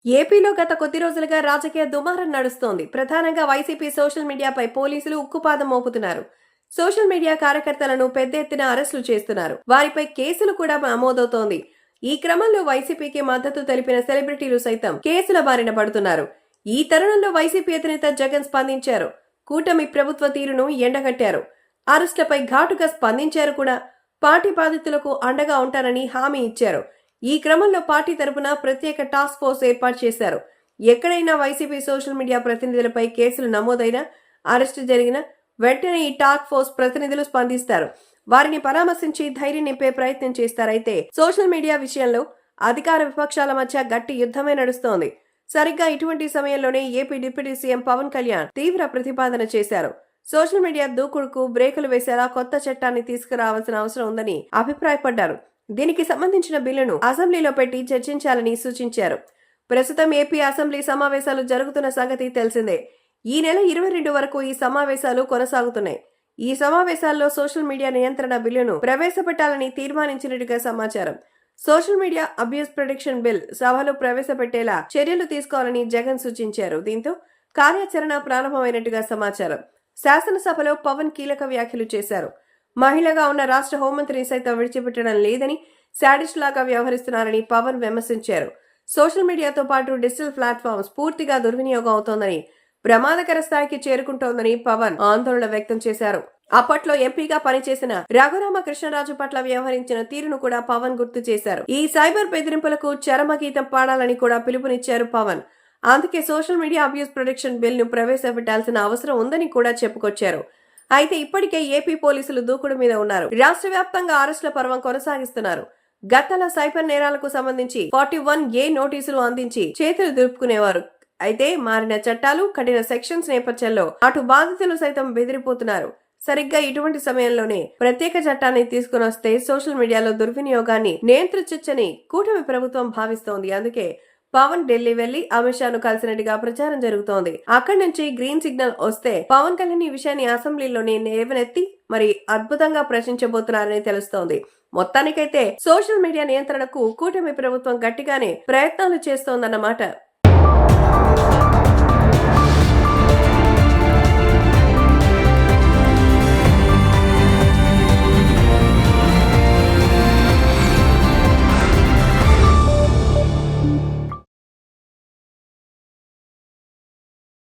ఏపీలో గత కొద్ది రోజులుగా రాజకీయ దుమారం నడుస్తోంది. ప్రధానంగా వైసీపీ సోషల్ మీడియాపై పోలీసులు ఉక్కుపాదం మోపుతున్నారు. సోషల్ మీడియా కార్యకర్తలను పెద్ద ఎత్తున అరెస్టులు చేస్తున్నారు. వారిపై కేసులు కూడా నమోదవుతోంది. ఈ క్రమంలో వైసీపీకి మద్దతు తెలిపిన సెలబ్రిటీలు సైతం కేసుల బారిన పడుతున్నారు. ఈ తరుణంలో వైసీపీ అధినేత జగన్ స్పందించారు. కూటమి ప్రభుత్వ తీరును ఎండగట్టారు. అరెస్టులపై ఘాటుగా స్పందించారు కూడా. పార్టీ బాధితులకు అండగా ఉంటారని హామీ ఇచ్చారు. ఈ క్రమంలో పార్టీ తరపున ప్రత్యేక టాస్క్ ఫోర్స్ ఏర్పాటు చేశారు. ఎక్కడైనా వైసీపీ సోషల్ మీడియా ప్రతినిధులపై కేసులు నమోదైనా, అరెస్టు జరిగినా వెంటనే ఈ టాస్క్ ఫోర్స్ ప్రతినిధులు స్పందిస్తారు. వారిని పరామర్శించి ధైర్యం నింపే ప్రయత్నం చేస్తారైతే సోషల్ మీడియా విషయంలో అధికార విపక్షాల మధ్య గట్టి యుద్ధమే నడుస్తోంది. సరిగ్గా ఇటువంటి సమయంలోనే AP deputy CM Pawan Kalyan తీవ్ర ప్రతిపాదన చేశారు. సోషల్ మీడియా దూకుడుకు బ్రేకులు వేసేలా కొత్త చట్టాన్ని తీసుకురావాల్సిన అవసరం ఉందని అభిప్రాయపడ్డారు. దీనికి సంబంధించిన బిల్లును అసెంబ్లీలో పెట్టి చర్చించాలని సూచించారు. ప్రస్తుతం ఏపీ అసెంబ్లీ సమావేశాలు జరుగుతున్న సంగతి తెలిసిందే. ఈ నెల 22 వరకు ఈ సమావేశాలు కొనసాగుతున్నాయి. ఈ సమావేశాల్లో సోషల్ మీడియా నియంత్రణ బిల్లును ప్రవేశపెట్టాలని తీర్మానించినట్టుగా సమాచారం. Social media abuse protection bill సభలో ప్రవేశపెట్టేలా చర్యలు తీసుకోవాలని జగన్ సూచించారు. దీంతో కార్యాచరణ ప్రారంభమైనట్టుగా సమాచారం. శాసనసభలో పవన్ కీలక వ్యాఖ్యలు చేశారు. మహిళగా ఉన్న రాష్ట్ర హోంమంత్రిని సైతం విడిచిపెట్టడం లేదని, శాడిస్ట్ లాగా వ్యవహరిస్తున్నారని పవన్ విమర్శించారు. సోషల్ మీడియాతో పాటు డిజిటల్ ప్లాట్ఫామ్స్ పూర్తిగా దుర్వినియోగం అవుతోందని, ప్రమాదకర స్థాయికి చేరుకుంటోందని పవన్ ఆందోళన వ్యక్తం చేశారు. అప్పట్లో ఎంపీగా పనిచేసిన రఘురామకృష్ణరాజు పట్ల వ్యవహరించిన తీరును కూడా పవన్ గుర్తు చేశారు. ఈ సైబర్ బెదిరింపులకు చరమగీతం పాడాలని కూడా పిలుపునిచ్చారు పవన్. అందుకే social media abuse protection bill ను ప్రవేశపెట్టాల్సిన అవసరం ఉందని కూడా చెప్పుకొచ్చారు. అయితే ఇప్పటికే ఏపీ పోలీసులు దూకుడు మీద ఉన్నారు. రాష్ట్ర వ్యాప్తంగా అరెస్టుల పర్వం కొనసాగిస్తున్నారు. గతంలో సైబర్ నేరాలకు సంబంధించి 41A నోటీసులు అందించి చేతులు దులుపుకునేవారు. అయితే మారిన చట్టాలు, కఠిన సెక్షన్స్ నేపథ్యంలో అటు బాధితులు సైతం బెదిరిపోతున్నారు. సరిగ్గా ఇటువంటి సమయంలోనే ప్రత్యేక చట్టాన్ని తీసుకుని వస్తే సోషల్ మీడియాలో దుర్వినియోగాన్ని నియంత్రించొచ్చని కూటమి ప్రభుత్వం భావిస్తోంది. అందుకే పవన్ ఢిల్లీ వెళ్లి అమిత్ షాను కలిసినట్టుగా ప్రచారం జరుగుతోంది. అక్కడి నుంచి గ్రీన్ సిగ్నల్ వస్తే పవన్ కళ్యాణ్ ఈ విషయాన్ని అసెంబ్లీలోనే లేవనెత్తి మరి అద్భుతంగా ప్రశ్నించబోతున్నారని తెలుస్తోంది. మొత్తానికైతే సోషల్ మీడియా నియంత్రణకు కూటమి ప్రభుత్వం గట్టిగానే ప్రయత్నాలు చేస్తోందన్నమాట.